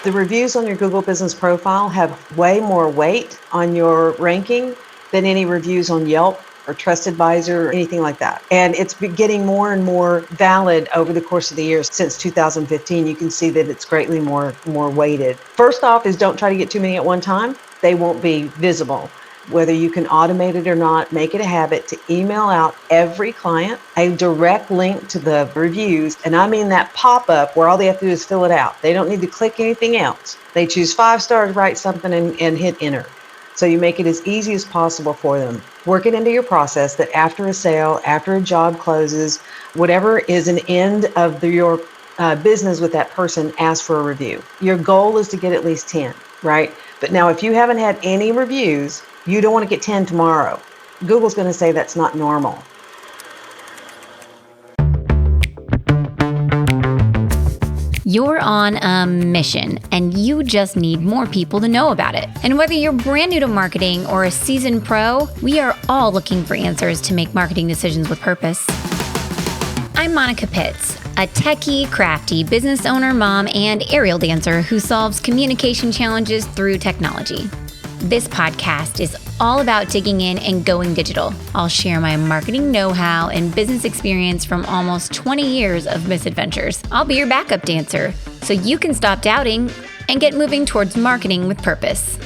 The reviews on your Google Business Profile have way more weight on your ranking than any reviews on Yelp or TrustAdvisor or anything like that. And it's been getting more and more valid over the course of the years. Since 2015, you can see that it's greatly more weighted. First off is don't try to get too many at one time. They won't be visible. Whether you can automate it or not, make it a habit to email out every client a direct link to the reviews. And I mean that pop-up where all they have to do is fill it out. They don't need to click anything else. They choose 5 stars, write something, and hit enter. So you make it as easy as possible for them. Work it into your process that after a sale, after a job closes, whatever is an end of your business with that person, ask for a review. Your goal is to get at least 10, right? But now if you haven't had any reviews, you don't want to get 10 tomorrow. Google's going to say that's not normal. You're on a mission, and you just need more people to know about it. And whether you're brand new to marketing or a seasoned pro, we are all looking for answers to make marketing decisions with purpose. I'm Monica Pitts, a techie, crafty business owner, mom, and aerial dancer who solves communication challenges through technology. This podcast is all about digging in and going digital. I'll share my marketing know-how and business experience from almost 20 years of misadventures. I'll be your backup dancer, so you can stop doubting and get moving towards marketing with purpose.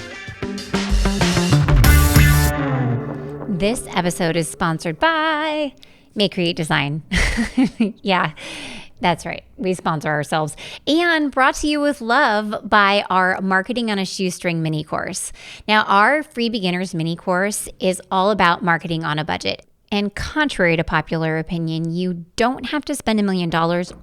This episode is sponsored by Make Create Design. Yeah. That's right. We sponsor ourselves. And brought to you with love by our Marketing on a Shoestring mini course. Now, our free beginners mini course is all about marketing on a budget. And contrary to popular opinion, you don't have to spend $1 million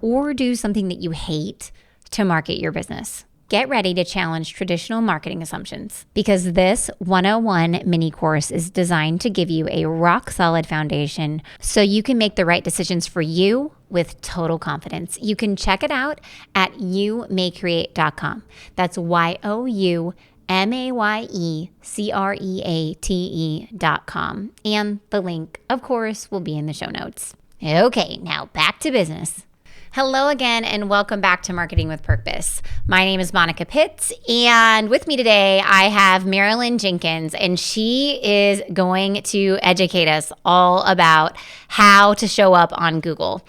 or do something that you hate to market your business. Get ready to challenge traditional marketing assumptions because this 101 mini course is designed to give you a rock solid foundation so you can make the right decisions for you with total confidence. You can check it out at youmaycreate.com. That's youmayecreate.com. And the link, of course, will be in the show notes. Okay, now back to business. Hello again, and welcome back to Marketing with Purpose. My name is Monica Pitts, and with me today, I have Marilyn Jenkins, and she is going to educate us all about how to show up on Google.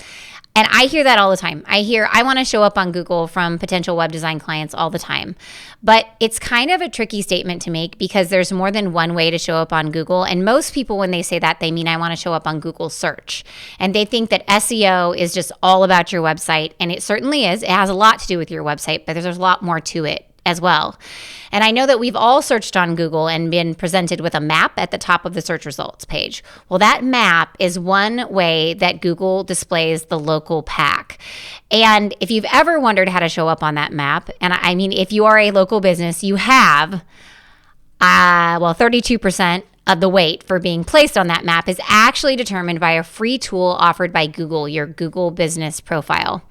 And I hear that all the time. I want to show up on Google from potential web design clients all the time. But it's kind of a tricky statement to make because there's more than one way to show up on Google. And most people, when they say that, they mean I want to show up on Google search. And they think that SEO is just all about your website. And it certainly is. It has a lot to do with your website, but there's a lot more to it as well. And I know that we've all searched on Google and been presented with a map at the top of the search results page. Well, that map is one way that Google displays the local pack. And if you've ever wondered how to show up on that map, and I mean, if you are a local business, you have, 32% of the weight for being placed on that map is actually determined by a free tool offered by Google, your Google Business Profile.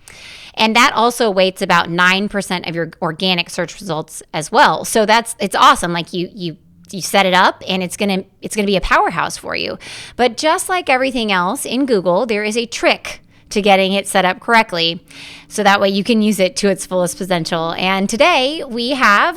And that also weights about 9% of your organic search results as well. So it's awesome. Like you set it up and it's gonna be a powerhouse for you. But just like everything else in Google, there is a trick to getting it set up correctly. So that way you can use it to its fullest potential. And today we have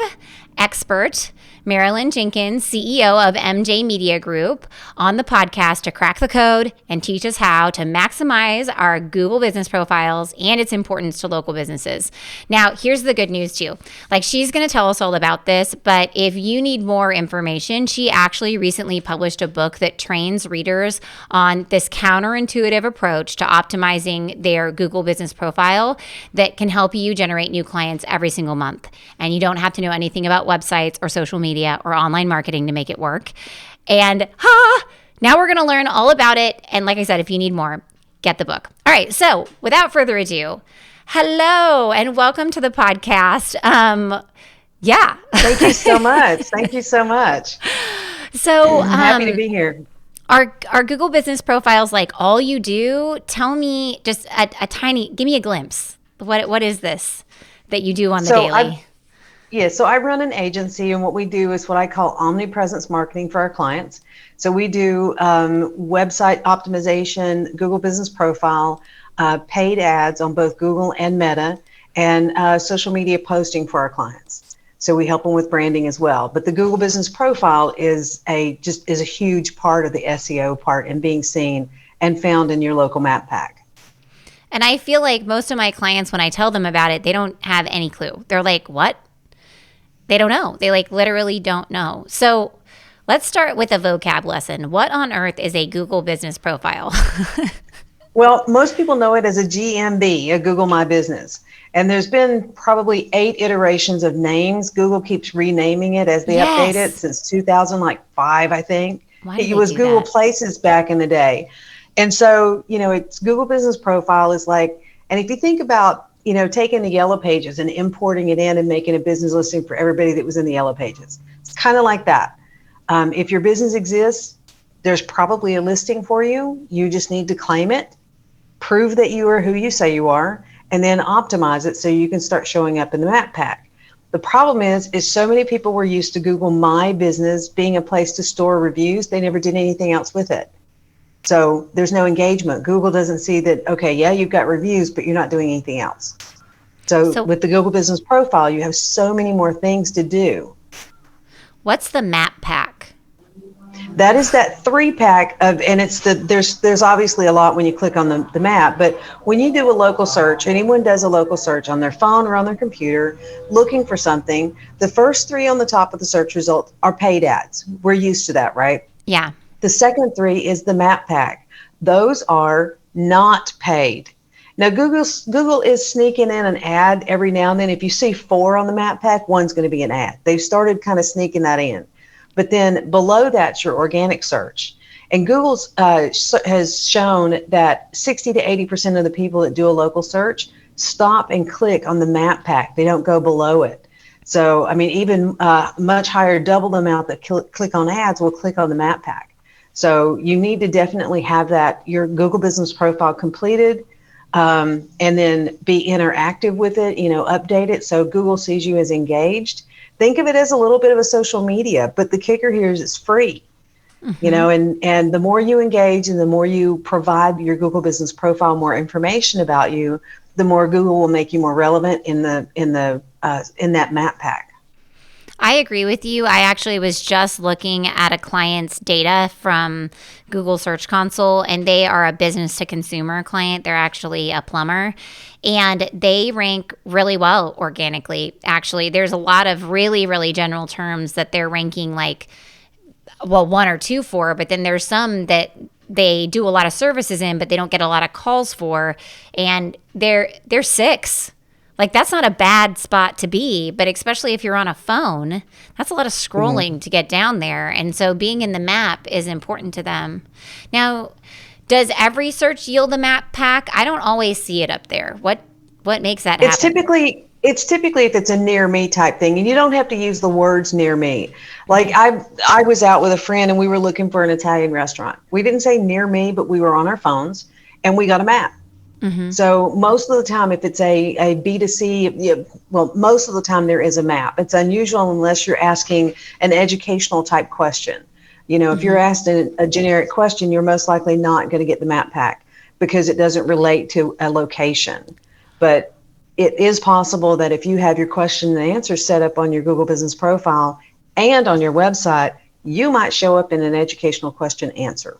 expert Marilyn Jenkins, CEO of MJ Media Group, on the podcast to crack the code and teach us how to maximize our Google business profiles and its importance to local businesses. Now, here's the good news too. Like, she's going to tell us all about this, but if you need more information, she actually recently published a book that trains readers on this counterintuitive approach to optimizing their Google business profile that can help you generate new clients every single month. And you don't have to know anything about websites or social media or online marketing to make it work. And now we're going to learn all about it. And like I said, if you need more, get the book. All right. So without further ado, hello and welcome to the podcast. Thank you so much. Thank you so much. So I'm happy to be here. Are Google business profiles like all you do? Tell me just give me a glimpse. What is this that you do on the daily? So I run an agency, and what we do is what I call omnipresence marketing for our clients. So we do website optimization, Google Business Profile, paid ads on both Google and Meta, and social media posting for our clients. So we help them with branding as well. But the Google Business Profile is a huge part of the SEO part and being seen and found in your local map pack. And I feel like most of my clients, when I tell them about it, they don't have any clue. They're like, what? They don't know. They like literally don't know. So let's start with a vocab lesson. What on earth is a Google Business Profile? Well, most people know it as a GMB, a Google My Business. And there's been probably 8 iterations of names. Google keeps renaming it as they update it since 2005, I think. It was Google Places back in the day. And so, it's Google Business Profile is like, and if you think about, taking the Yellow Pages and importing it in and making a business listing for everybody that was in the Yellow Pages, it's kind of like that. If your business exists, there's probably a listing for you. You just need to claim it, prove that you are who you say you are, and then optimize it so you can start showing up in the map pack. The problem is so many people were used to Google My Business being a place to store reviews. They never did anything else with it. So there's no engagement. Google doesn't see that, okay, yeah, you've got reviews, but you're not doing anything else. So with the Google Business Profile, you have so many more things to do. What's the map pack? That is that 3-pack of, and it's there's obviously a lot when you click on the map, but when you do a local search, anyone does a local search on their phone or on their computer looking for something, the first 3 on the top of the search result are paid ads. We're used to that, right? Yeah. The second 3 is the map pack. Those are not paid. Now, Google is sneaking in an ad every now and then. If you see 4 on the map pack, one's going to be an ad. They've started kind of sneaking that in. But then below that's your organic search. And Google has shown that 60 to 80% of the people that do a local search stop and click on the map pack. They don't go below it. So, I mean, even much higher, double the amount that click on ads will click on the map pack. So you need to definitely have your Google Business Profile completed, and then be interactive with it, update it so Google sees you as engaged. Think of it as a little bit of a social media, but the kicker here is it's free. And the more you engage and the more you provide your Google Business Profile more information about you, the more Google will make you more relevant in that map pack. I agree with you. I actually was just looking at a client's data from Google Search Console, and they are a business to consumer client. They're actually a plumber, and they rank really well organically. Actually, there's a lot of really, really general terms that they're ranking 1 or 2 for, but then there's some that they do a lot of services in, but they don't get a lot of calls for, and they're 6. That's not a bad spot to be, but especially if you're on a phone, that's a lot of scrolling to get down there. And so being in the map is important to them. Now, does every search yield a map pack? I don't always see it up there. What makes that happen? It's typically if it's a near me type thing, and you don't have to use the words near me. I was out with a friend and we were looking for an Italian restaurant. We didn't say near me, but we were on our phones and we got a map. Mm-hmm. So most of the time, if it's a B2C, most of the time there is a map. It's unusual unless you're asking an educational type question. If you're asked a generic question, you're most likely not going to get the map pack because it doesn't relate to a location. But it is possible that if you have your question and answer set up on your Google Business Profile and on your website, you might show up in an educational question answer.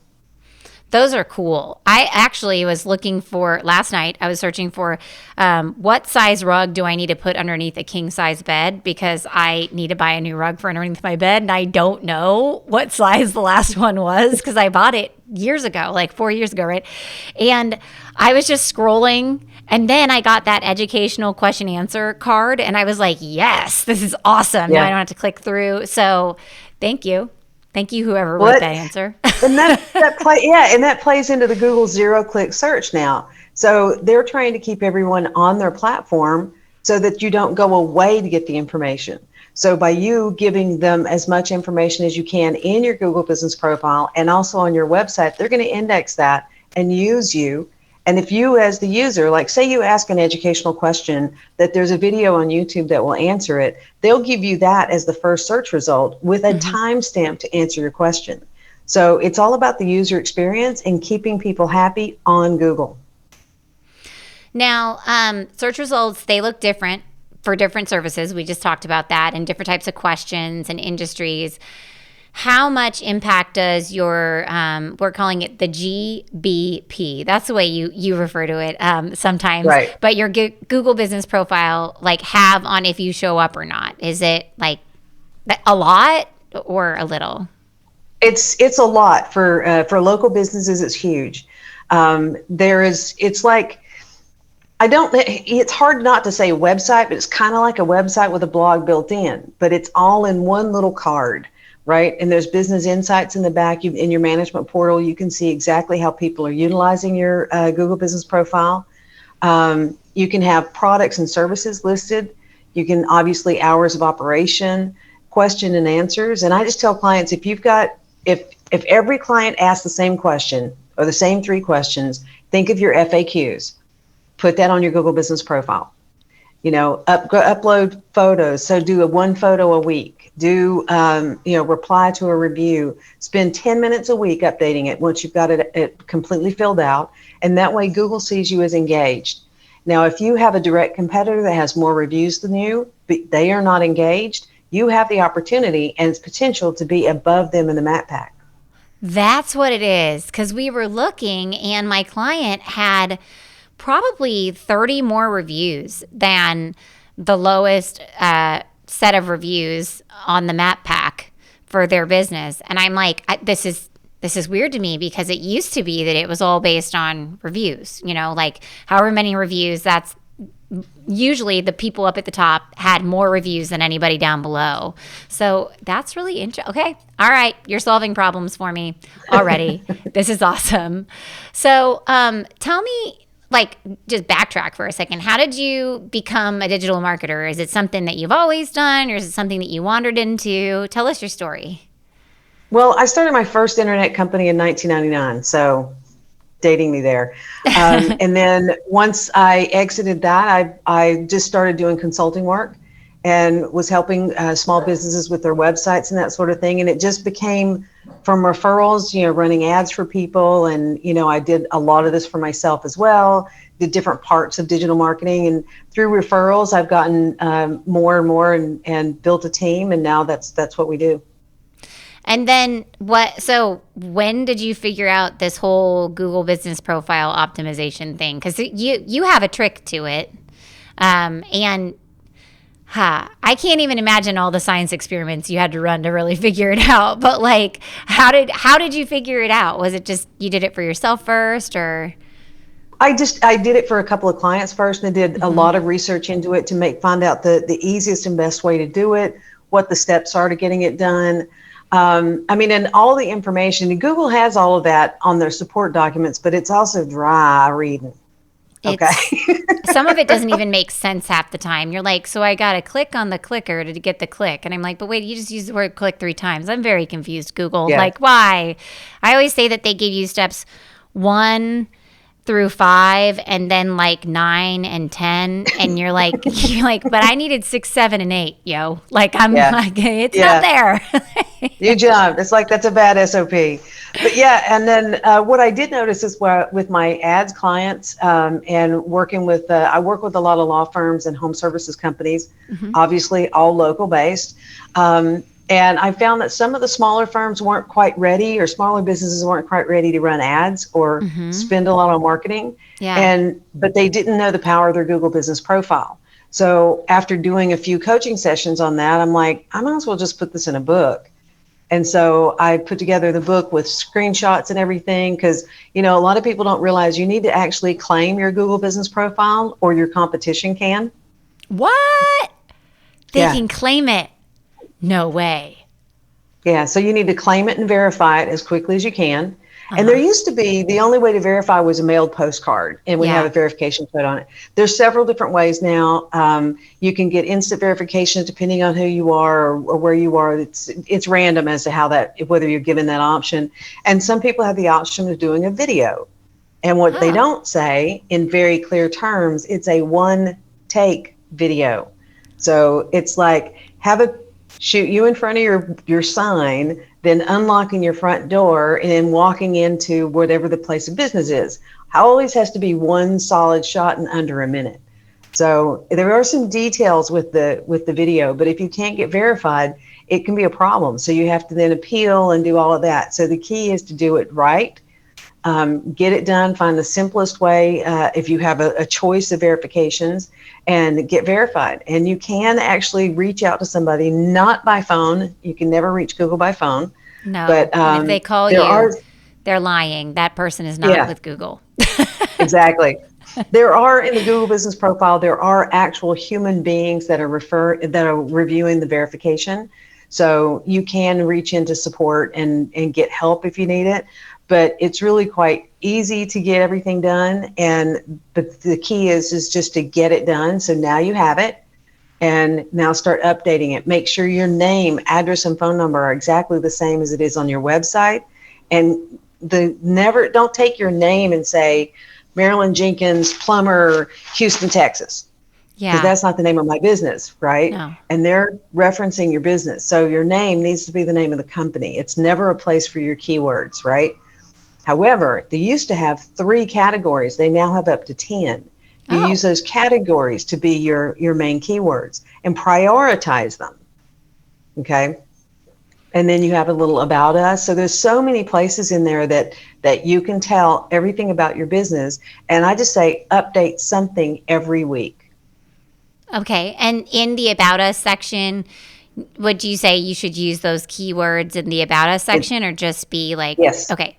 Those are cool. I actually was looking for, last night, I was searching for what size rug do I need to put underneath a king size bed, because I need to buy a new rug for underneath my bed. And I don't know what size the last one was because I bought it years ago, 4 years ago, right? And I was just scrolling, and then I got that educational question answer card, and I was like, yes, this is awesome. Yeah. Now I don't have to click through. So thank you. Thank you, whoever wrote that answer. And that plays into the Google zero-click search now. So they're trying to keep everyone on their platform so that you don't go away to get the information. So by you giving them as much information as you can in your Google Business Profile and also on your website, they're going to index that and use you. And if you as the user, say you ask an educational question that there's a video on YouTube that will answer it, they'll give you that as the first search result with a timestamp to answer your question. So it's all about the user experience and keeping people happy on Google. Now, search results, they look different for different services. We just talked about that, and different types of questions and industries. How much impact does your, we're calling it the GBP. That's the way you refer to it sometimes. Right. But your Google business profile, like, have on if you show up or not? Is it like a lot or a little? It's a lot for local businesses. It's huge. It's like, it's hard not to say a website, but it's kind of like a website with a blog built in, but it's all in one little card, right? And there's business insights in the back. In your management portal, you can see exactly how people are utilizing your Google business profile. You can have products and services listed. You can obviously hours of operation, question and answers. And I just tell clients, if every client asks the same question or the same 3 questions, think of your FAQs. Put that on your Google business profile. Upload photos. So do 1 photo a week. Do, reply to a review. Spend 10 minutes a week updating it once you've got it completely filled out. And that way Google sees you as engaged. Now, if you have a direct competitor that has more reviews than you, but they are not engaged, you have the opportunity and its potential to be above them in the map pack. That's what it is. Because we were looking, and my client had probably 30 more reviews than the lowest set of reviews on the map pack for their business. And I'm like, this is weird to me, because it used to be that it was all based on reviews, like however many reviews, that's usually the people up at the top had more reviews than anybody down below. So that's really interesting. Okay. All right. You're solving problems for me already. This is awesome. So tell me, just backtrack for a second. How did you become a digital marketer? Is it something that you've always done, or is it something that you wandered into? Tell us your story. Well, I started my first internet company in 1999, so dating me there. And then once I exited that, I just started doing consulting work and was helping small businesses with their websites and that sort of thing. And it just became from referrals, running ads for people. And, I did a lot of this for myself as well, did different parts of digital marketing. And through referrals, I've gotten more and more and built a team. And now that's what we do. And then so when did you figure out this whole Google business profile optimization thing? Because you have a trick to it. I can't even imagine all the science experiments you had to run to really figure it out. But how did you figure it out? Was it just you did it for yourself first, or? I did it for a couple of clients first, and I did a lot of research into it to find out the easiest and best way to do it, what the steps are to getting it done. And all the information, Google has all of that on their support documents, but it's also dry reading. Okay. Some of it doesn't even make sense half the time. You're like, so I got to click on the clicker to get the click. And I'm like, but wait, you just used the word click 3 times. I'm very confused, Google. Yeah. Why? I always say that they give you steps 1 through 5 and then 9 and 10. And you're like, but I needed 6, 7, and 8, yo. It's not there. You jumped. It's that's a bad SOP. But yeah, and then what I did notice is with my ads clients and working with, I work with a lot of law firms and home services companies, obviously all local based. And I found that some of the smaller firms weren't quite ready, or smaller businesses weren't quite ready to run ads or spend a lot on marketing. Yeah. But they didn't know the power of their Google business profile. So after doing a few coaching sessions on that, I'm like, I might as well just put this in a book. And so I put together the book with screenshots and everything, because, a lot of people don't realize you need to actually claim your Google business profile, or your competition can. What? They can claim it. No way. Yeah. So you need to claim it and verify it as quickly as you can. And there used to be, the only way to verify was a mailed postcard, and we have a verification code on it. There's several different ways now. You can get instant verification depending on who you are or where you are. It's random as to whether you're given that option. And some people have the option of doing a video. And what they don't say in very clear terms, it's a 1-take video. So it's shoot you in front of your sign, then unlocking your front door and then walking into whatever the place of business is. always has to be one solid shot in under a minute. So there are some details with the video, but if you can't get verified, it can be a problem. So you have to then appeal and do all of that. So the key is to do it right. Get it done, find the simplest way if you have a choice of verifications, and get verified. And you can actually reach out to somebody, not by phone. You can never reach Google by phone. No. But And if they call there you, are, they're lying. That person is not yeah, with Google. exactly. There are in the Google Business Profile, there are actual human beings that are reviewing the verification. So you can reach into support and get help if you need it. But it's really quite easy to get everything done. And the key is just to get it done. So now you have it, and now start updating it. Make sure your name, address, and phone number are exactly the same as it is on your website. And don't take your name and say Marilyn Jenkins, plumber, Houston, Texas, because Yeah. that's not the name of my business, right? No. And they're referencing your business. So your name needs to be the name of the company. It's never a place for your keywords, right? However, they used to have 3 categories. They now have up to 10. You use those categories to be your main keywords and prioritize them. Okay. And then you have a little about us. So there's so many places in there that you can tell everything about your business. And I just say update something every week. Okay. And in the About Us section, would you say you should use those keywords in the About Us section, or just be like, Yes. okay,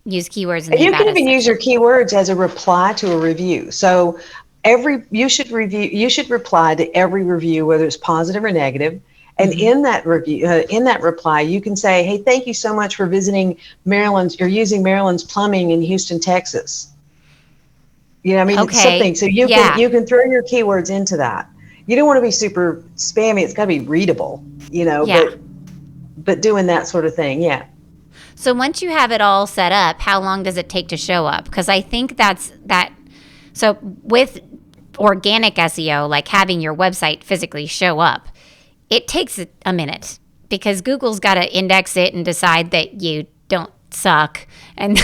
use keywords in And the you About can Us even use section? your keywords as a reply to a review. So you should reply to every review, whether it's positive or negative. And in that review, in that reply, you can say, "Hey, thank you so much for visiting Maryland's or using Maryland's Plumbing in Houston, Texas." You know, I mean, Okay. something. So Yeah. you can throw your keywords into that. You don't want to be super spammy. It's got to be readable, Yeah. but doing that sort of thing, yeah. So once you have it all set up, how long does it take to show up? Because I think that's that. So with organic SEO, like having your website physically show up, it takes a minute, because Google's got to index it and decide that you don't suck, and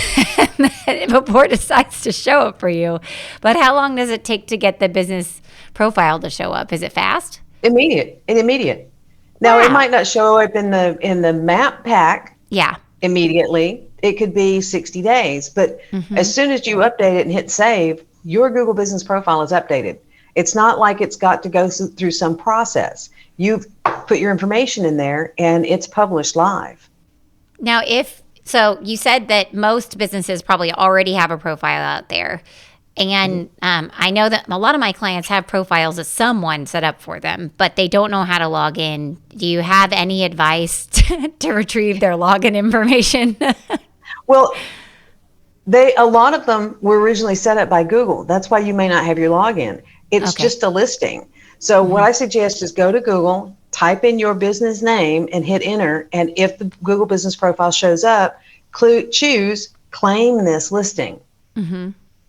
before it decides to show up for you. But how long does it take to get the business profile to show up? Is it fast? Immediate. Now, it Wow. might not show up in the map pack Yeah. immediately. It could be 60 days, but as soon as you update it and hit save, your Google Business Profile is updated. It's not like it's got to go through some process. You've put your information in there and it's published live. Now, so you said that most businesses probably already have a profile out there. And I know that a lot of my clients have profiles that someone set up for them, but they don't know how to log in. Do you have any advice to retrieve their login information? Well, a lot of them were originally set up by Google. That's why you may not have your login. It's Okay. just a listing. So what I suggest is go to Google, type in your business name and hit enter. And if the Google Business Profile shows up, choose claim this listing.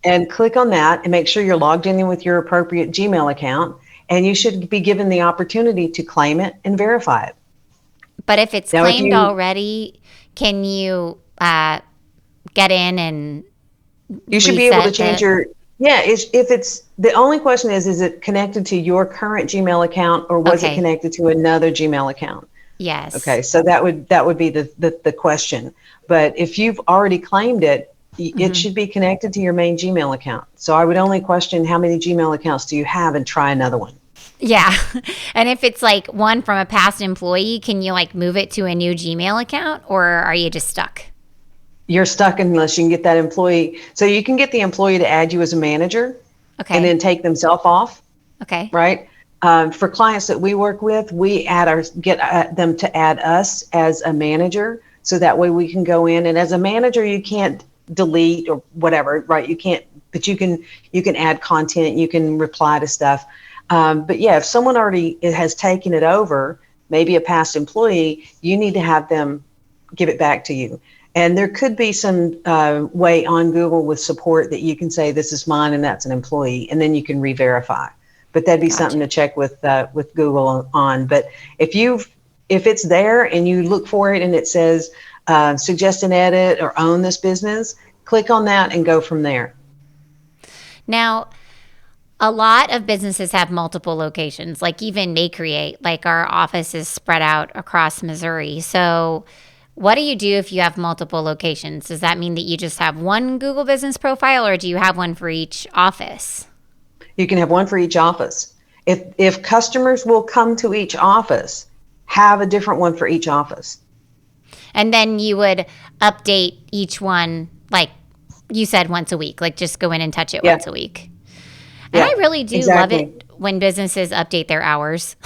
And click on that and make sure you're logged in with your appropriate Gmail account. And you should be given the opportunity to claim it and verify it. But if it's Now, if claimed you already, can you get in and you should be able to reset change the? your, yeah, if it's, the only question is it connected to your current Gmail account or was it Okay. connected to another Gmail account? Yes. Okay, so that would be the question. But if you've already claimed it, it should be connected to your main Gmail account. So I would only question how many Gmail accounts do you have and try another one. Yeah. And if it's like one from a past employee, can you like move it to a new Gmail account, or are you just stuck? You're stuck unless you can get that employee. So you can get the employee to add you as a manager and Okay. then take themselves off, Okay. right? For clients that we work with, we get them to add us as a manager, so that way we can go in. And as a manager, you can't delete or whatever, right? You can't, but you can add content, you can reply to stuff. But yeah, if someone already has taken it over, maybe a past employee, you need to have them give it back to you. And there could be some way on Google with support that you can say, this is mine and that's an employee, and then you can re-verify. But that'd be something Gotcha. to check with Google on. But if it's there and you look for it and it says suggest an edit or own this business, click on that and go from there. Now, a lot of businesses have multiple locations, like even they create, like our office is spread out across Missouri. So, what do you do if you have multiple locations? Does that mean that you just have one Google Business Profile, or do you have one for each office? You can have one for each office. If customers will come to each office, have a different one for each office. And then you would update each one, like you said, once a week, like just go in and touch it Yeah, once a week. And I yeah, really do love exactly. it when businesses update their hours.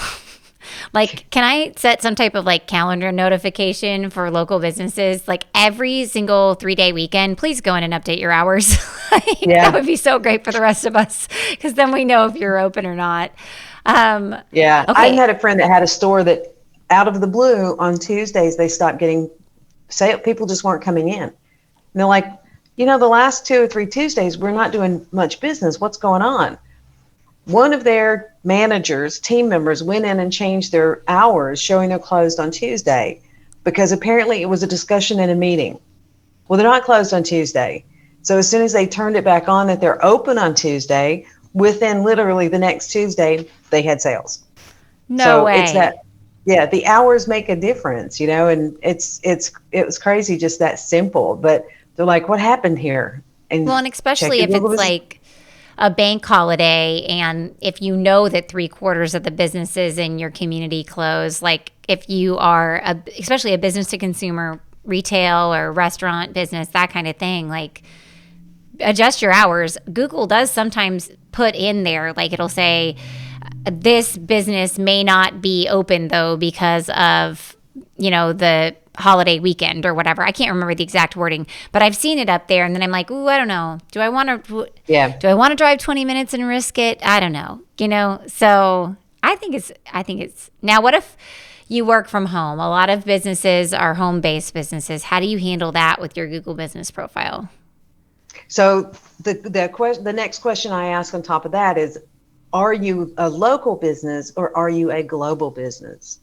Like, can I set some type of like calendar notification for local businesses? Like every single 3-day weekend, please go in and update your hours. Like, that Yeah, would be so great for the rest of us because then we know if you're open or not. Um, yeah. I okay. had a friend that had a store that out of the blue on Tuesdays, they stopped getting sale. People just weren't coming in. And they're like, the last 2 or 3 Tuesdays, we're not doing much business. What's going on? One of their managers, team members, went in and changed their hours, showing they're closed on Tuesday because apparently it was a discussion in a meeting. Well, they're not closed on Tuesday. So as soon as they turned it back on that they're open on Tuesday, within literally the next Tuesday, they had sales. No So it's way. that, yeah, the hours make a difference, and it was crazy, just that simple. But they're like, what happened here? Well, And and check especially your if Google it's Business. like a bank holiday and if you know that 3/4 of the businesses in your community close, like if you are especially a business to consumer retail or restaurant business, that kind of thing, like adjust your hours. Google does sometimes put in there, like it'll say, this business may not be open though because of, the holiday weekend or whatever. I can't remember the exact wording, but I've seen it up there and then I'm like, "Ooh, I don't know. Yeah. Do I want to drive 20 minutes and risk it? I don't know." So I think it's now what if you work from home? A lot of businesses are home-based businesses. How do you handle that with your Google Business Profile? So the next question I ask on top of that is, are you a local business or are you a global business?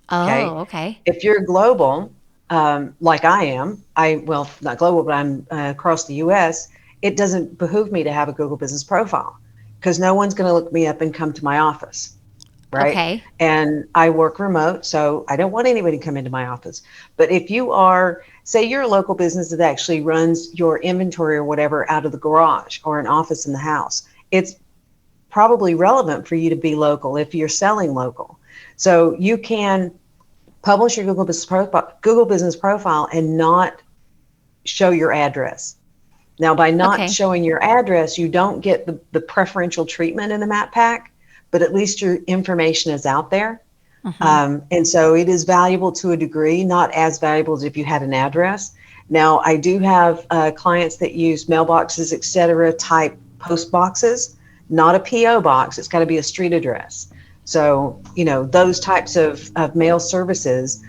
Okay. Oh, okay. If you're global, like I am, well, not global, but I'm across the US, it doesn't behoove me to have a Google Business Profile because no one's going to look me up and come to my office. Right. Okay. And I work remote, so I don't want anybody to come into my office. But if you are, say, you're a local business that actually runs your inventory or whatever out of the garage or an office in the house, it's probably relevant for you to be local if you're selling local. So you can publish your Google Business Profile and not show your address. Now, by not Okay. showing your address, you don't get the preferential treatment in the map pack, but at least your information is out there. Mhm. And so it is valuable to a degree, not as valuable as if you had an address. Now, I do have clients that use mailboxes, et cetera, type post boxes, not a PO box. It's got to be a street address. So, those types of mail services,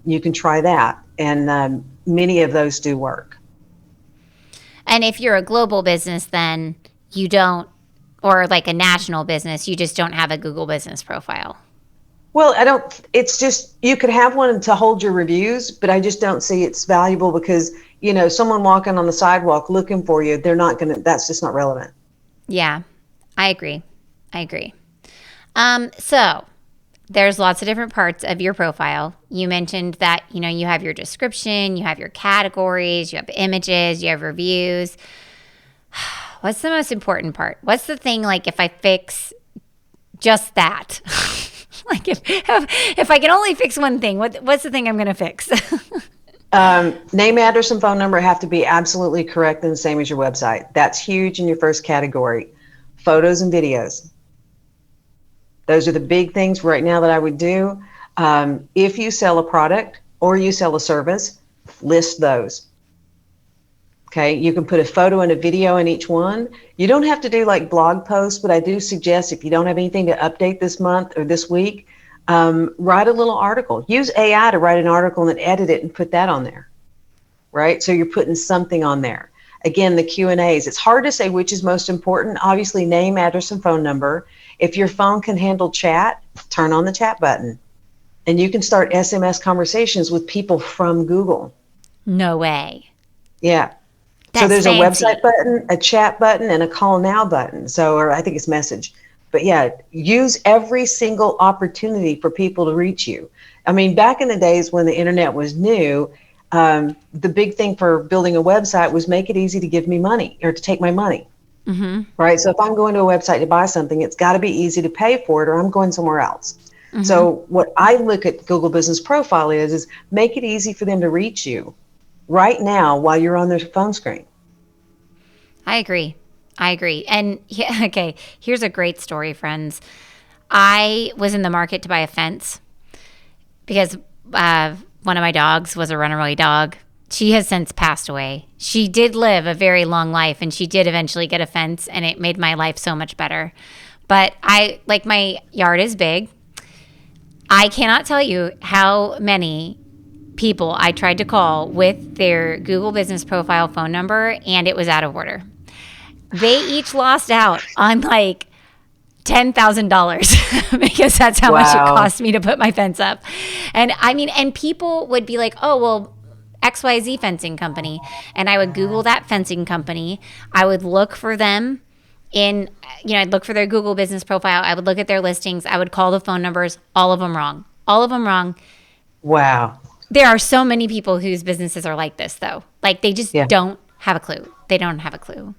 you can try that. And many of those do work. And if you're a global business, then you don't, or like a national business, you just don't have a Google Business Profile. Well, I don't, it's just, you could have one to hold your reviews, but I just don't see it's valuable because, someone walking on the sidewalk looking for you, they're not going to, that's just not relevant. Yeah, I agree. I agree. So there's lots of different parts of your profile. You mentioned that, you have your description, you have your categories, you have images, you have reviews. What's the most important part? What's the thing, like if I fix just that? Like if I can only fix one thing, what's the thing I'm going to fix? Name, address, and phone number have to be absolutely correct and the same as your website. That's huge in your first category. Photos and videos. Those are the big things right now that I would do. If you sell a product or you sell a service, list those. Okay, you can put a photo and a video in each one. You don't have to do like blog posts, but I do suggest if you don't have anything to update this month or this week, write a little article. Use AI to write an article and then edit it and put that on there, right? So you're putting something on there. Again, the Q&As. It's hard to say which is most important. Obviously, name, address, and phone number. If your phone can handle chat, turn on the chat button. And you can start SMS conversations with people from Google. No way. Yeah. So That's there's a fancy. website button, a chat button, and a call now button. So, or I think it's message. But yeah, use every single opportunity for people to reach you. I mean, back in the days when the internet was new, the big thing for building a website was make it easy to give me money or to take my money. Mm-hmm. Right. So if I'm going to a website to buy something, it's got to be easy to pay for it or I'm going somewhere else. Mm-hmm. So what I look at Google Business Profile is make it easy for them to reach you right now while you're on their phone screen. I agree. I agree. And yeah, okay, here's a great story, friends. I was in the market to buy a fence because one of my dogs was a runaway dog. She has since passed away. She did live a very long life and she did eventually get a fence and it made my life so much better. But my yard is big. I cannot tell you how many people I tried to call with their Google Business Profile phone number and it was out of order. They each lost out on like $10,000 because that's how much it Wow. cost me to put my fence up. And I mean, and people would be like, oh, well, XYZ fencing company. And I would Google that fencing company. I would look for them I'd look for their Google Business Profile. I would look at their listings. I would call the phone numbers, all of them wrong. All of them wrong. Wow. There are so many people whose businesses are like this, though. Like they just Yeah. don't have a clue. They don't have a clue.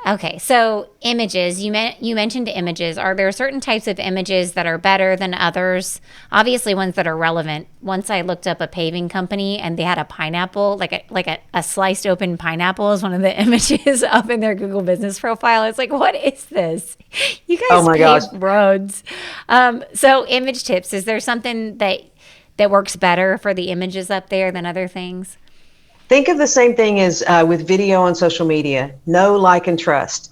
Okay, so images. You mentioned images. Are there certain types of images that are better than others? Obviously, ones that are relevant. Once I looked up a paving company and they had a pineapple, like a sliced open pineapple is one of the images up in their Google Business Profile. It's like, what is this? You Oh guys my gosh. pave roads. So image tips. Is there something that works better for the images up there than other things? Think of the same thing as with video on social media. Know, like, and trust.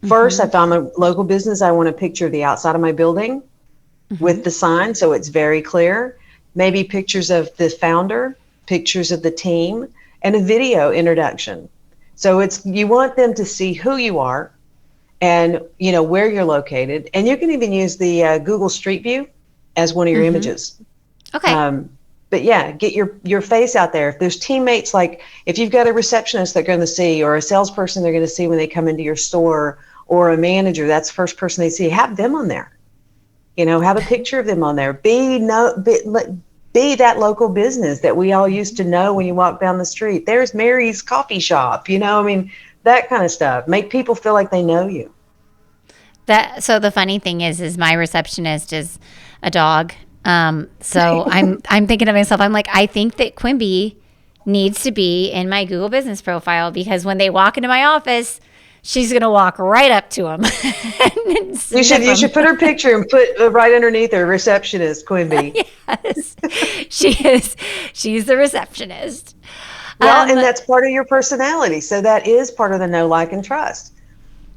First, Mm-hmm. if I'm a local business, I want a picture of the outside of my building Mm-hmm. with the sign so it's very clear. Maybe pictures of the founder, pictures of the team, and a video introduction. So you want them to see who you are and where you're located. And you can even use the Google Street View as one of your Mm-hmm. images. Okay. Um, but yeah, get your face out there. If there's teammates, like if you've got a receptionist they're going to see, or a salesperson they're going to see when they come into your store, or a manager, that's the first person they see. Have them on there. Have a picture of them on there. Be that local business that we all used to know when you walk down the street. There's Mary's coffee shop. I mean, that kind of stuff. Make people feel like they know you. So the funny thing is my receptionist is a dog. So I'm thinking to myself, I'm like, I think that Quimby needs to be in my Google Business Profile because when they walk into my office, she's gonna walk right up to them and You should sniff you them. should put her picture and put right underneath her receptionist Quimby. Yes, she is. She's the receptionist. Well, and Um, that's part of your personality. So that is part of the know, like, and trust.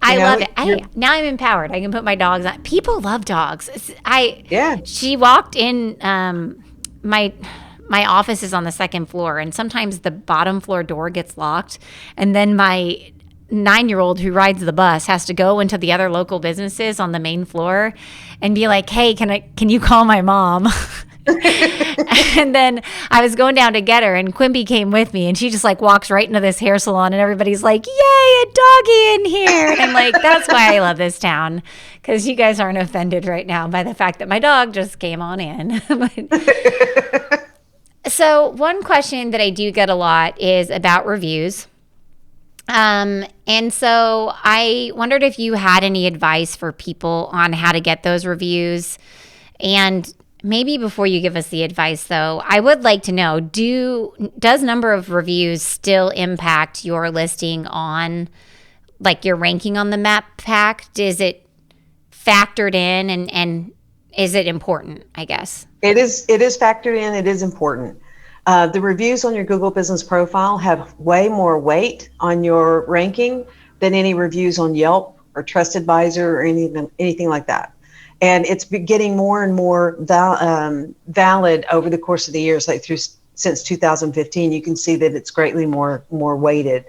I love it. You're Hey, now I'm empowered. I can put my dogs on. People love dogs. yeah. She walked in. My office is on the second floor, and sometimes the bottom floor door gets locked, and then my 9-year-old who rides the bus has to go into the other local businesses on the main floor and be like, "Hey, can you call my mom?" And then I was going down to get her, and Quimby came with me, and she just like walks right into this hair salon, and everybody's like, "Yay, a doggy in here!" And I'm like, "That's why I love this town, because you guys aren't offended right now by the fact that my dog just came on in." So one question that I do get a lot is about reviews. And so I wondered if you had any advice for people on how to get those reviews. And maybe before you give us the advice, though, I would like to know, does number of reviews still impact your listing on like your ranking on the map pack? Is it factored in and is it important, I guess? It is factored in. It is important. The reviews on your Google Business Profile have way more weight on your ranking than any reviews on Yelp or TrustAdvisor or anything like that. And it's getting more and more valid over the course of the years, like since 2015. You can see that it's greatly more weighted.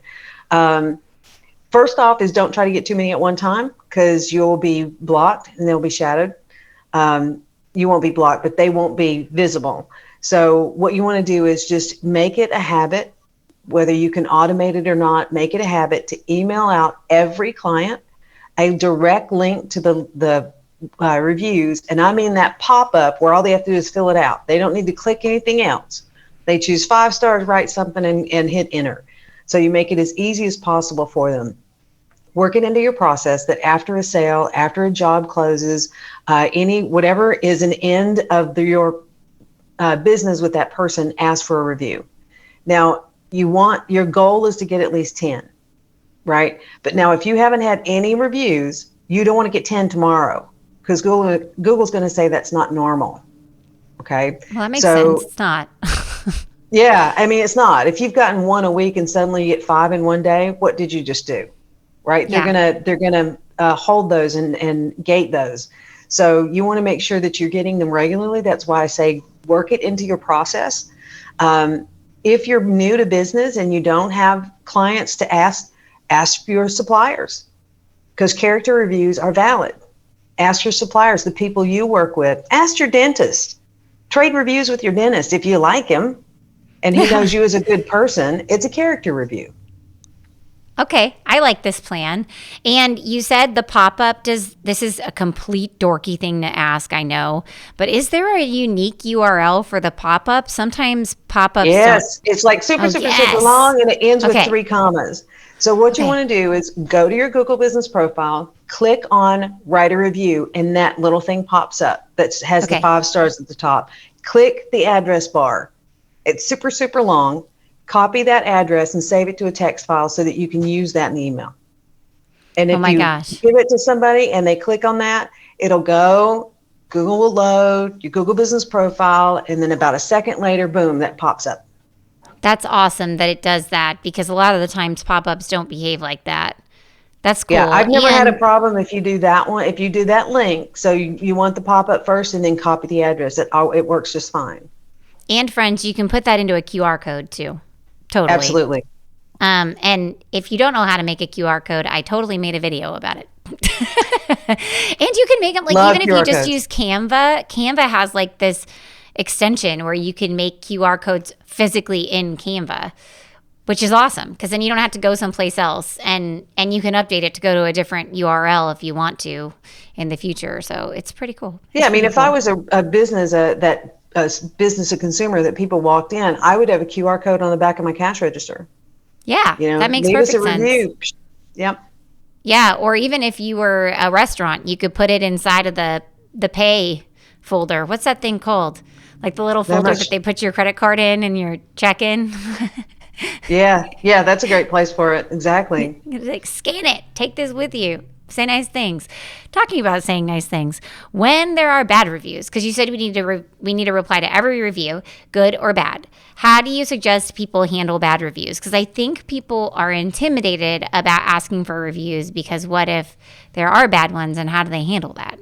First off is don't try to get too many at one time because you'll be blocked and they'll be shadowed. You won't be blocked, but they won't be visible. So what you want to do is just make it a habit whether you can automate it or not, make it a habit to email out every client a direct link to the reviews. And I mean that pop-up where all they have to do is fill it out. They don't need to click anything else. They choose 5 stars, write something, and hit enter. So you make it as easy as possible for them. Work it into your process that after a sale, after a job closes, whatever is an end of your business with that person, ask for a review. Now, your goal is to get at least 10, right? But now if you haven't had any reviews, you don't want to get 10 tomorrow, because Google's going to say that's not normal. Okay. Well, that makes sense. It's not. Yeah. I mean, it's not. If you've gotten 1 a week and suddenly you get 5 in one day, what did you just do? Right. Yeah. They're going to hold those and gate those. So you want to make sure that you're getting them regularly. That's why I say work it into your process. If you're new to business and you don't have clients to ask your suppliers, because character reviews are valid. Ask your suppliers, the people you work with. Ask your dentist. Trade reviews with your dentist if you like him and he knows you as a good person. It's a character review. Okay, I like this plan. And you said the pop-up this is a complete dorky thing to ask, I know, but is there a unique URL for the pop-up? Sometimes pop-ups it's like super long and it ends with 3 commas. So what you want to do is go to your Google Business Profile, click on write a review, and that little thing pops up that has the 5 stars at the top. Click the address bar. It's super long. Copy that address and save it to a text file so that you can use that in the email. And if you give it to somebody and they click on that, it'll go, Google will load your Google Business Profile, and then about a second later, boom, that pops up. That's awesome that it does that, because a lot of the times pop-ups don't behave like that. That's cool. Yeah, I've never had a problem if you do that one. If you do that link, so you want the pop-up first and then copy the address, it works just fine. And friends, you can put that into a QR code too. Totally. Absolutely. And if you don't know how to make a QR code, I totally made a video about it. And you can make them even if you just use Canva. Canva has like this extension where you can make QR codes physically in Canva, which is awesome, because then you don't have to go someplace else, and you can update it to go to a different URL if you want to in the future. So it's pretty cool. Yeah, I mean, if I was a business business to consumer that people walked in, I would have a QR code on the back of my cash register. Yeah, that makes perfect sense. Review. Yep. Yeah, or even if you were a restaurant, you could put it inside of the pay folder. What's that thing called? Like the little folder that they put your credit card in and your check-in. Yeah, that's a great place for it. Exactly. Like, scan it. Take this with you. Say nice things. Talking about saying nice things, when there are bad reviews, because you said we need to reply to every review, good or bad. How do you suggest people handle bad reviews? Because I think people are intimidated about asking for reviews, because what if there are bad ones, and how do they handle that?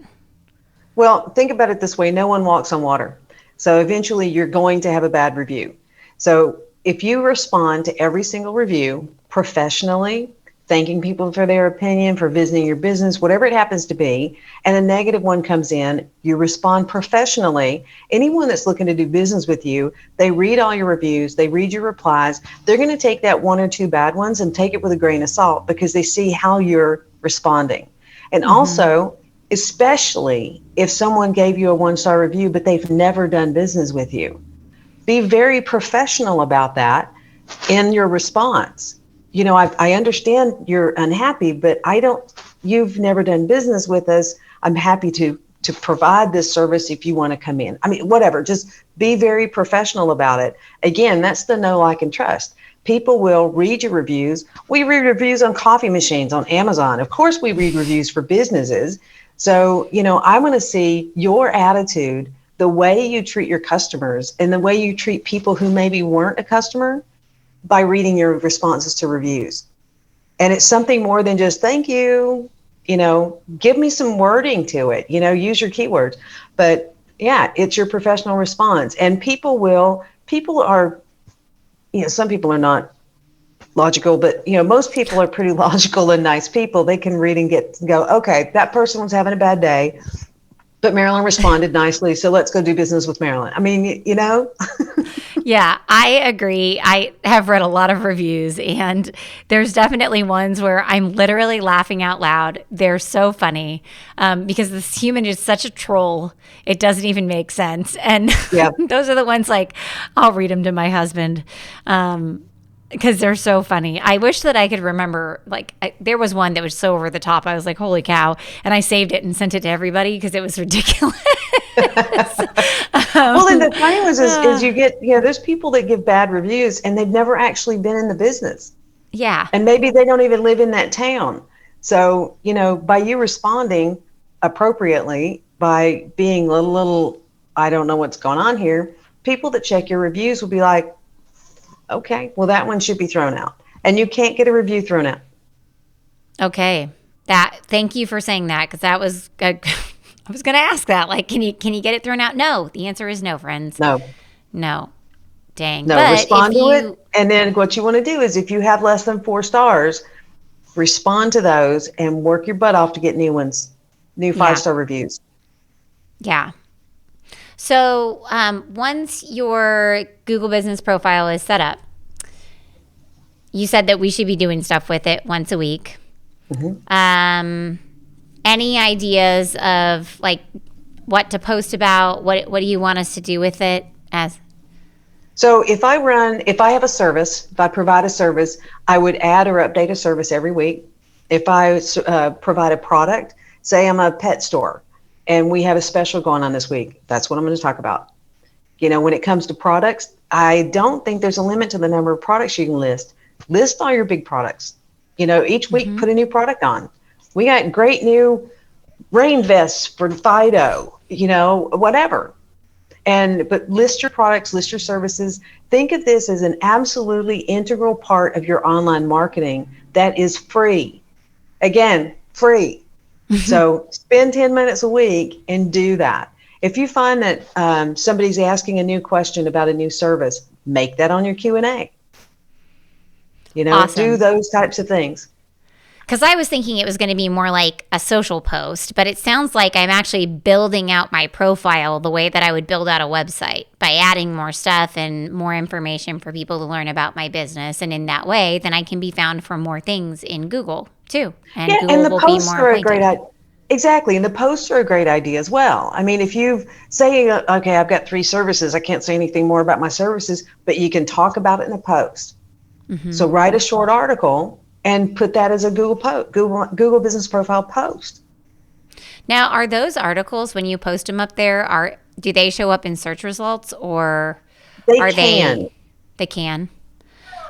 Well, think about it this way. No one walks on water. So eventually you're going to have a bad review. So if you respond to every single review professionally, thanking people for their opinion, for visiting your business, whatever it happens to be, and a negative one comes in, you respond professionally. Anyone that's looking to do business with you, they read all your reviews, they read your replies. They're going to take that 1 or 2 bad ones and take it with a grain of salt, because they see how you're responding. And also, especially if someone gave you a 1-star review, but they've never done business with you, be very professional about that in your response. You know, I understand you're unhappy, but you've never done business with us. I'm happy to provide this service if you want to come in. I mean, whatever, just be very professional about it. Again, that's the know, like, and trust. People will read your reviews. We read reviews on coffee machines on Amazon. Of course, we read reviews for businesses. So, I want to see your attitude, the way you treat your customers, and the way you treat people who maybe weren't a customer, by reading your responses to reviews. And it's something more than just thank you, give me some wording to it, use your keywords. But yeah, it's your professional response. And people are, some people are not logical, but most people are pretty logical and nice people. They can read and go, okay, that person was having a bad day, but Marilyn responded nicely, so let's go do business with Marilyn. I mean, Yeah, I agree. I have read a lot of reviews, and there's definitely ones where I'm literally laughing out loud. They're so funny because this human is such a troll. It doesn't even make sense. And Yeah. those are the ones like I'll read them to my husband because they're so funny. I wish that I could remember, there was one that was so over the top. I was like, holy cow. And I saved it and sent it to everybody because it was ridiculous. Well, and the funny was is you get, there's people that give bad reviews and they've never actually been in the business. Yeah. And maybe they don't even live in that town. So, by you responding appropriately, by being a little, I don't know what's going on here, people that check your reviews will be like, okay, well, that one should be thrown out. And you can't get a review thrown out. Okay. Thank you for saying that, because that was I was going to ask that. Like, can you get it thrown out? No. The answer is no, friends. No. Dang. No, but respond to it. And then what you want to do is if you have less than 4 stars, respond to those and work your butt off to get new ones, new 5-star reviews. Yeah. So once your Google business profile is set up, you said that we should be doing stuff with it once a week. Mm-hmm. Any ideas of like what to post about? What do you want us to do with it? So if I have a service, if I provide a service, I would add or update a service every week. If I provide a product, say I'm a pet store and we have a special going on this week, that's what I'm going to talk about. When it comes to products, I don't think there's a limit to the number of products you can list. List all your big products. Each week, put a new product on. We got great new rain vests for Fido, whatever. But list your products, list your services. Think of this as an absolutely integral part of your online marketing that is free. Again, free. So spend 10 minutes a week and do that. If you find that somebody's asking a new question about a new service, make that on your Q&A. Awesome. Do those types of things. Because I was thinking it was going to be more like a social post, but it sounds like I'm actually building out my profile the way that I would build out a website by adding more stuff and more information for people to learn about my business. And in that way, then I can be found for more things in Google too. And Google and the will posts be more are acquainted. a great idea. Exactly. And the posts are a great idea as well. I mean, if you say, okay, I've got 3 services, I can't say anything more about my services, but you can talk about it in a post. Mm-hmm. So write a short article and put that as a Google Business Profile post. Now, are those articles, when you post them up there, do they show up in search results or they can? Yeah.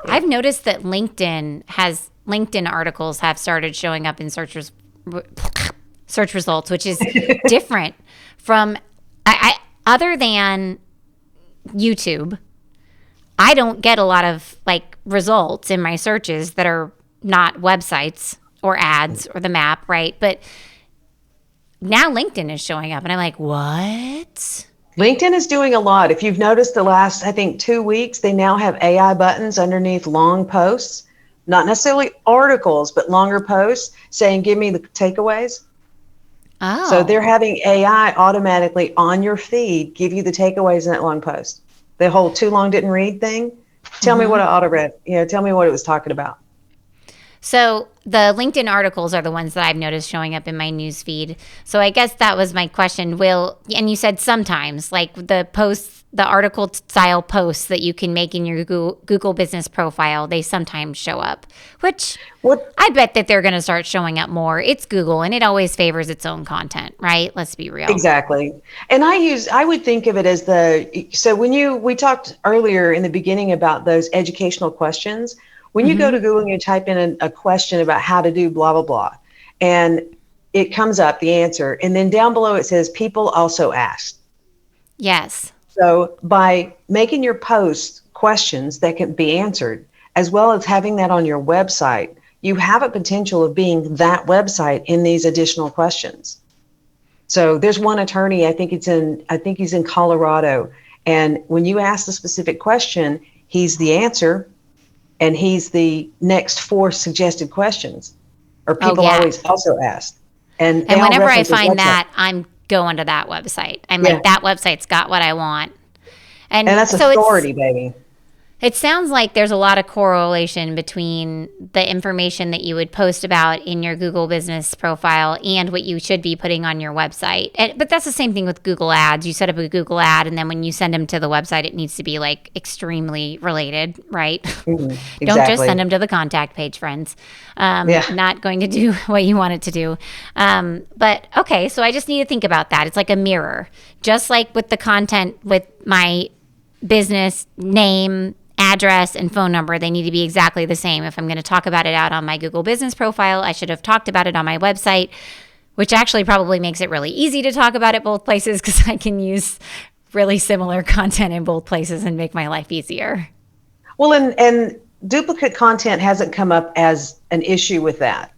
I've noticed that LinkedIn articles have started showing up in search results, which is different from other than YouTube. I don't get a lot of results in my searches that are not websites or ads or the map, right? But now LinkedIn is showing up and I'm like, what? LinkedIn is doing a lot. If you've noticed the last, I think 2 weeks, they now have AI buttons underneath long posts, not necessarily articles, but longer posts saying, give me the takeaways. Oh. So they're having AI automatically on your feed, give you the takeaways in that long post. The whole too long didn't read thing. Tell me what I auto read. Tell me what it was talking about. So the LinkedIn articles are the ones that I've noticed showing up in my news feed. So I guess that was my question. And you said sometimes, like the article style posts that you can make in your Google business profile, they sometimes show up, which I bet that they're going to start showing up more. It's Google and it always favors its own content, right? Let's be real. Exactly. And I would think of it as so when we talked earlier in the beginning about those educational questions. When you go to Google and you type in a question about how to do blah, blah, blah, and it comes up, the answer, and then down below it says, people also asked. Yes. So by making your posts questions that can be answered, as well as having that on your website, you have a potential of being that website in these additional questions. So there's one attorney, I think he's in Colorado, and when you ask the specific question, he's the answer. And he's the next 4 suggested questions, or people always also ask. And whenever I find that, I'm going to that website. I'm like, that website's got what I want. And that's so authority, baby. It sounds like there's a lot of correlation between the information that you would post about in your Google business profile and what you should be putting on your website. But that's the same thing with Google Ads. You set up a Google ad, and then when you send them to the website, it needs to be like extremely related, right? Exactly. Don't just send them to the contact page, friends. Not going to do what you want it to do. But okay, so I just need to think about that. It's like a mirror, just like with the content with my business name, address, and phone number. They need to be exactly the same. If I'm going to talk about it out on my Google business profile, I should have talked about it on my website, which actually probably makes it really easy to talk about it both places because I can use really similar content in both places and make my life easier. Well, and duplicate content hasn't come up as an issue with that.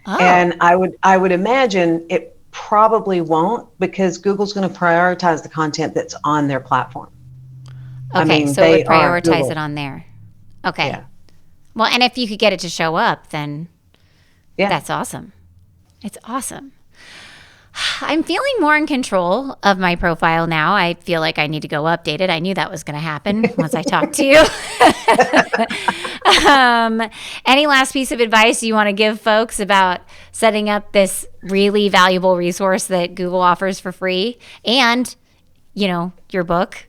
Oh. And I would imagine it probably won't, because Google's going to prioritize the content that's on their platform. Okay, so it would prioritize it on there. Okay. Yeah. Well, and if you could get it to show up, then that's awesome. It's awesome. I'm feeling more in control of my profile now. I feel like I need to go update it. I knew that was going to happen once I talked to you. Any last piece of advice you want to give folks about setting up this really valuable resource that Google offers for free and, your book?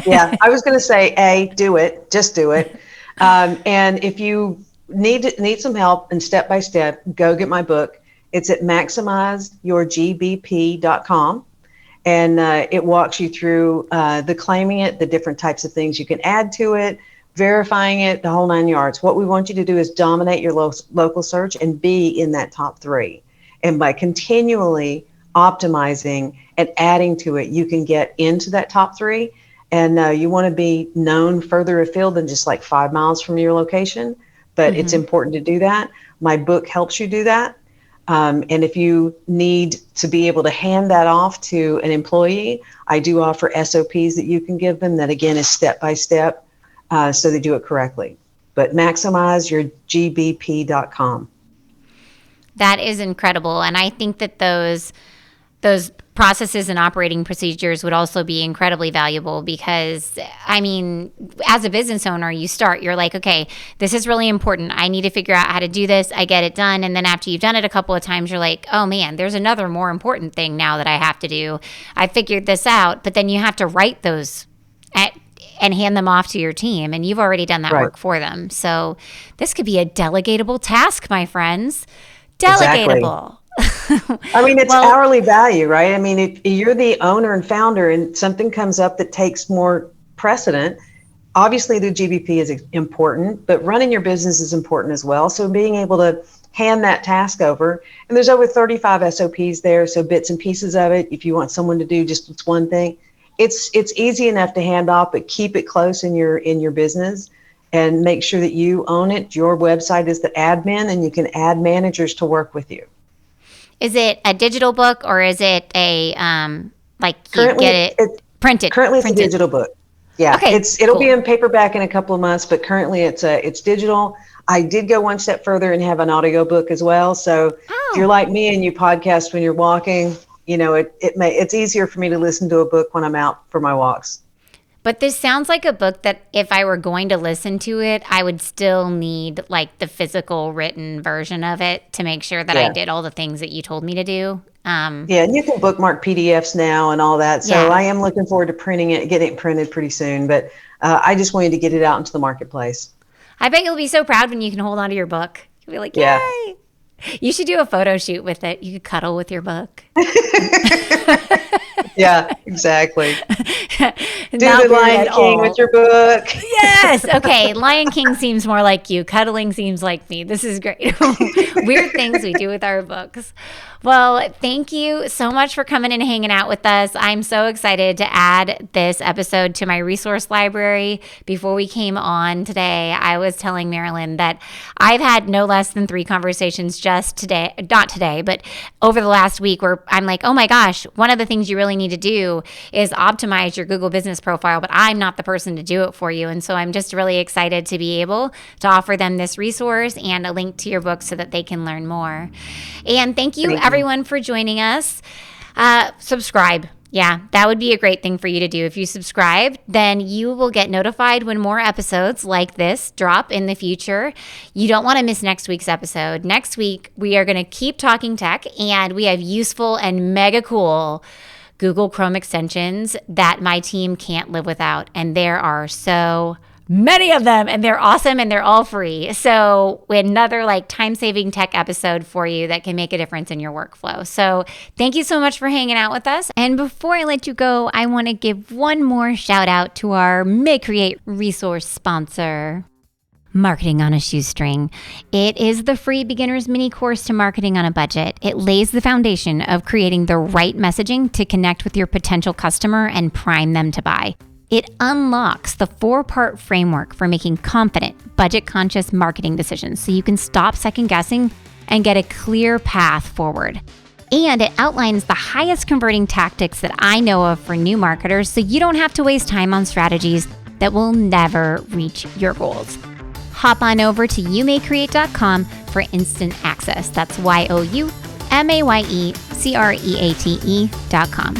Yeah, I was going to say, do it. Just do it. And if you need some help and step by step, go get my book. It's at maximizeyourgbp.com. And it walks you through the claiming it, the different types of things you can add to it, verifying it, the whole 9 yards. What we want you to do is dominate your local search and be in that top 3. And by continually optimizing and adding to it, you can get into that top 3. And you want to be known further afield than just like 5 miles from your location. But it's important to do that. My book helps you do that. And if you need to be able to hand that off to an employee, I do offer SOPs that you can give them that, again, is step by step, so they do it correctly. But maximizeyourgbp.com. That is incredible. And I think that those processes and operating procedures would also be incredibly valuable because, as a business owner, you're like, okay, this is really important. I need to figure out how to do this. I get it done. And then after you've done it a couple of times, you're like, oh man, there's another more important thing now that I have to do. I figured this out, but then you have to write those and hand them off to your team. And you've already done that work for them. So this could be a delegatable task, my friends. Delegatable. Exactly. It's hourly value, right? If you're the owner and founder and something comes up that takes more precedent, obviously the GBP is important, but running your business is important as well. So being able to hand that task over, and there's over 35 SOPs there, so bits and pieces of it, if you want someone to do just one thing, it's easy enough to hand off, but keep it close in your business and make sure that you own it. Your website is the admin, and you can add managers to work with you. Is it a digital book or is it a currently, you get it printed? Currently, it's a digital book. Yeah, okay, it'll be in paperback in a couple of months, but currently it's digital. I did go one step further and have an audio book as well. So if you're like me and you podcast when you're walking, it's easier for me to listen to a book when I'm out for my walks. But this sounds like a book that if I were going to listen to it, I would still need like the physical written version of it to make sure that I did all the things that you told me to do. And you can bookmark PDFs now and all that. So I am looking forward to getting it printed pretty soon. But I just wanted to get it out into the marketplace. I bet you'll be so proud when you can hold on to your book. You'll be like, yay. You should do a photo shoot with it. You could cuddle with your book. Yeah, exactly. Do the Lion King with your book. Yes. Okay. Lion King seems more like you. Cuddling seems like me. This is great. Weird things we do with our books. Well, thank you so much for coming and hanging out with us. I'm so excited to add this episode to my resource library. Before we came on today, I was telling Marilyn that I've had no less than 3 conversations just today, not today, but over the last week where I'm like, oh my gosh, one of the things you really need to do is optimize your Google business profile, but I'm not the person to do it for you. And so I'm just really excited to be able to offer them this resource and a link to your book so that they can learn more. And thank you everyone for joining us. Subscribe. Yeah, that would be a great thing for you to do. If you subscribe, then you will get notified when more episodes like this drop in the future. You don't want to miss next week's episode. Next week, we are going to keep talking tech, and we have useful and mega cool Google Chrome extensions that my team can't live without. And there are so many of them, and they're awesome, and they're all free. So another time-saving tech episode for you that can make a difference in your workflow. So thank you so much for hanging out with us. And before I let you go, I want to give one more shout out to our May Create resource sponsor, Marketing on a Shoestring. It is the free beginner's mini course to marketing on a budget. It lays the foundation of creating the right messaging to connect with your potential customer and prime them to buy. It unlocks the 4-part framework for making confident, budget-conscious marketing decisions so you can stop second-guessing and get a clear path forward. And it outlines the highest converting tactics that I know of for new marketers so you don't have to waste time on strategies that will never reach your goals. Hop on over to youmaycreate.com for instant access. That's YOUMAYECREATE.com.